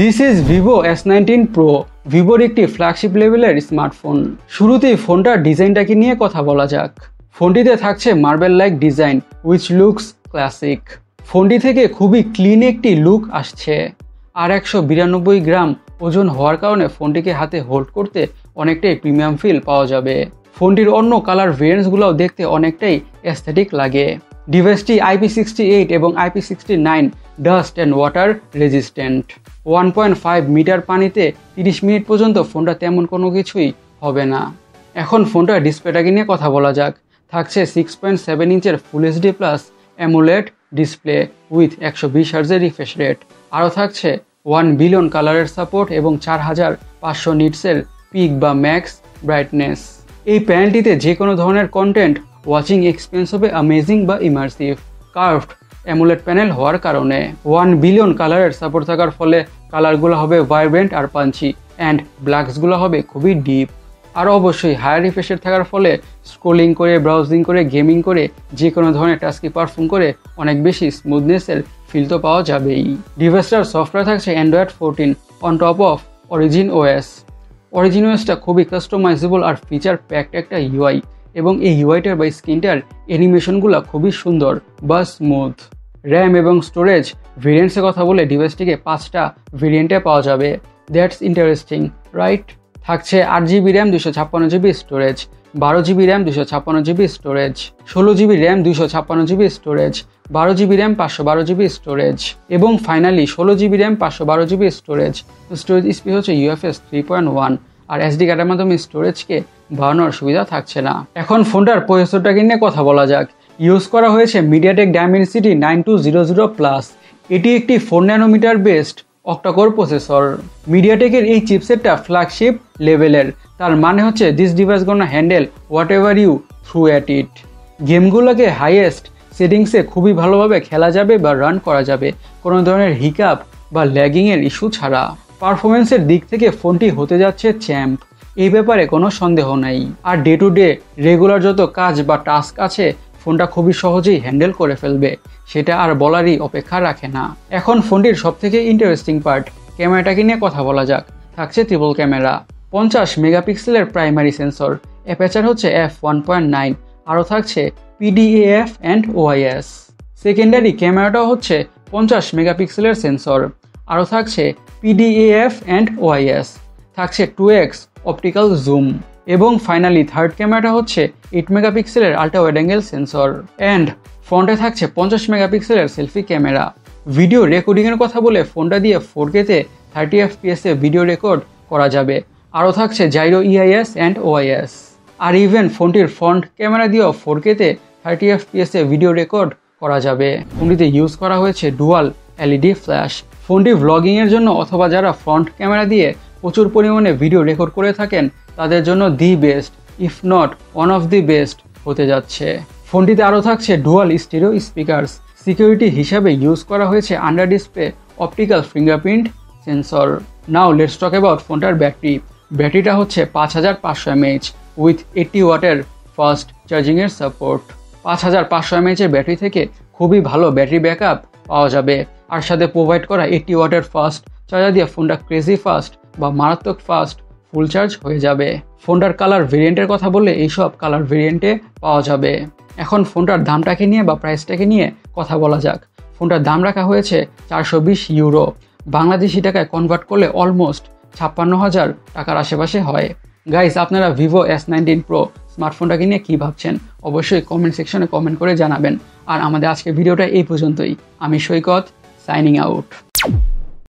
This is Vivo S19 Pro, ভিভোর একটি flagship লেভেলের স্মার্টফোন। শুরুতেই ফোনটার ডিজাইনটাকে নিয়ে কথা বলা যাক। ফোনটিতে থাকছে marble like design which looks classic. ফোনটি থেকে খুবই ক্লিন একটি লুক আসছে, আর 192 গ্রাম ওজন হওয়ার কারণে ফোনটিকে হাতে হোল্ড করতে অনেকটাই প্রিমিয়াম ফিল পাওয়া যাবে। ফোনটির অন্য কালার ভেরিয়েন্টসগুলোও দেখতে অনেকটাই অ্যাস্থেটিক লাগে। ডিভাইসটি IP68 এবং IP69 dust and water resistant. 1.5 metre পানিতে 30 মিনিট পর্যন্ত ফোনটা তেমন কোনো কিছুই হবে না। এখন ফোনটার ডিসপ্লেটাকে নিয়ে কথা বলা যাক। থাকছে 6.7 ইঞ্চের full HD plus AMOLED display with 120 হার্জের রিফ্রেশ রেট। আরও থাকছে 1 বিলিয়ন কালারের সাপোর্ট এবং 4500 নিটসের পিক বা ম্যাক্স ব্রাইটনেস। এই প্যানেলটিতে যে কোনো ধরনের কন্টেন্ট ওয়াচিং এক্সপিরিয়েন্স হবে অ্যামেজিং বা ইমার্সিভ। কার্ভড অ্যামোলেড প্যানেল হওয়ার কারণে 1 বিলিয়ন কালারের সাপোর্ট থাকার ফলে কালারগুলো হবে ভাইব্রেন্ট আর পাঞ্চি, অ্যান্ড ব্ল্যাকসগুলো হবে খুবই ডিপ। আর অবশ্যই হায়ার রিফ্রেশ থাকার ফলে স্ক্রোলিং করে, ব্রাউজিং করে, গেমিং করে, যে কোনো ধরনের টাস্কই পারফর্ম করে অনেক বেশি স্মুথনেসের ফিল তো পাওয়া যাবেই। ডিভাইসটার সফটওয়্যার থাকছে Android 14 on top of origin OS। Origin OSটা খুবই কাস্টমাইজেবল আর ফিচার প্যাকড একটা UI, এবং এই ইউআইটার বা স্ক্রিনটার অ্যানিমেশনগুলো খুবই সুন্দর বা স্মুথ। র্যাম এবং স্টোরেজ ভেরিয়েন্টসের কথা বলে ডিভাইসটিকে 5টা ভেরিয়েন্টে পাওয়া যাবে। That's interesting, right? থাকছে 8GB RAM 256GB storage, 12GB RAM 256GB storage, 16GB RAM 256GB storage, 12GB RAM 512GB storage, এবং finally 16GB RAM 512GB storage. Storage speed হচ্ছে UFS 3.1, আর SD কার্ডের মাধ্যমে স্টোরেজকে বাড়ানোর সুবিধা থাকছে না। এখন ফোনটার প্রসেসরটাকে নিয়ে কথা বলা যাক। ইউজ করা হয়েছে মিডিয়াটেক ডায়মেনসিটি 9200+। এটি একটি 4 ন্যানোমিটার বেসড অক্টাকোর প্রসেসর। মিডিয়াটেকের এই চিপসেটটা ফ্ল্যাগশিপ লেভেলের, তার মানে হচ্ছে this device gonna handle whatever you throw at it. গেমগুলোকে হাইয়েস্ট সেটিংসে খুবই ভালোভাবে খেলা যাবে বা রান করা যাবে, কোনো ধরনের হিকআপ বা ল্যাগিংয়ের ইস্যু ছাড়া। পারফরমেন্সের দিক থেকে ফোনটি হতে যাচ্ছে চ্যাম্প, এই ব্যাপারে কোনো সন্দেহ নাই। আর ডে টু ডে রেগুলার যত কাজ বা টাস্ক আছে ফোনটা খুবই সহজেই হ্যান্ডেল করে ফেলবে, সেটা আর বলারই অপেক্ষা রাখে না। এখন ফোনটির সবথেকে ইন্টারেস্টিং পার্ট, ক্যামেরাটাকে নিয়ে কথা বলা যাক। থাকছে ট্রিপল ক্যামেরা, 50 মেগাপিক্সেলের প্রাইমারি সেন্সর, অ্যাপারচার হচ্ছে f1.9, আরও থাকছে PDAF অ্যান্ড OIS। সেকেন্ডারি ক্যামেরাটাও হচ্ছে 50 মেগাপিক্সেলের সেন্সর, আরও থাকছে PDAF অ্যান্ড OIS। থাকছে 2x অপটিক্যাল জুম, এবং ফাইনালি থার্ড ক্যামেরাটা হচ্ছে 8 মেগাপিক্সেলের ultra wide angle sensor, and ফ্রন্টে থাকছে 50 মেগাপিক্সেলের সেলফি ক্যামেরা। ভিডিও রেকর্ডিংয়ের কথা বলে ফোনটা দিয়ে 4K-তে 30 FPS-এ ভিডিও রেকর্ড করা যাবে। আরও থাকছে জাইরো EIS অ্যান্ড OIS। আর ইভেন ফোনটির ফ্রন্ট ক্যামেরা দিয়েও 4K-তে 30 FPS-এ ভিডিও রেকর্ড করা যাবে। ফোনটিতে ইউজ করা হয়েছে ডুয়াল LED ফ্ল্যাশ। ফোনটি ভ্লগিংয়ের জন্য অথবা যারা ফ্রন্ট ক্যামেরা দিয়ে প্রচুর পরিমাণে ভিডিও রেকর্ড করে থাকেন তাদের জন্য the best, if not one of the best হতে যাচ্ছে। ফোনটিতে আরও থাকছে ডুয়াল স্টিরিও স্পিকারস। সিকিউরিটি হিসাবে ইউজ করা হয়েছে under display optical fingerprint sensor. Now let's talk about ফোনটার ব্যাটারি। ব্যাটারিটা হচ্ছে 5500 mAh উইথ 80 ওয়াটের ফাস্ট চার্জিংয়ের সাপোর্ট। 5500 mAh ব্যাটারি থেকে খুবই ভালো ব্যাটারি ব্যাকআপ পাওয়া যাবে, আর সাথে প্রোভাইড করা 80 ওয়াটের ফাস্ট চার্জার দিয়ে ফোনটা ক্রেজি ফাস্ট বা মারাত্মক ফাস্ট ফুল চার্জ হয়ে যাবে। ফোনটার কালার ভেরিয়েন্টের কথা বললে এইসব কালার ভেরিয়েন্টে পাওয়া যাবে। এখন ফোনটার দামটাকে নিয়ে বা প্রাইসটাকে নিয়ে কথা বলা যাক। ফোনটার দাম রাখা হয়েছে 420 ইউরো, বাংলাদেশি টাকায় কনভার্ট করলে অলমোস্ট 56,000 টাকার আশেপাশে হয়। গাইস, আপনারা ভিভো S19 Pro স্মার্টফোনটাকে নিয়ে কী ভাবছেন অবশ্যই কমেন্ট সেকশনে কমেন্ট করে জানাবেন। আর আমাদের আজকের ভিডিওটা এই পর্যন্তই। আমি সৈকত, সাইনিং আউট।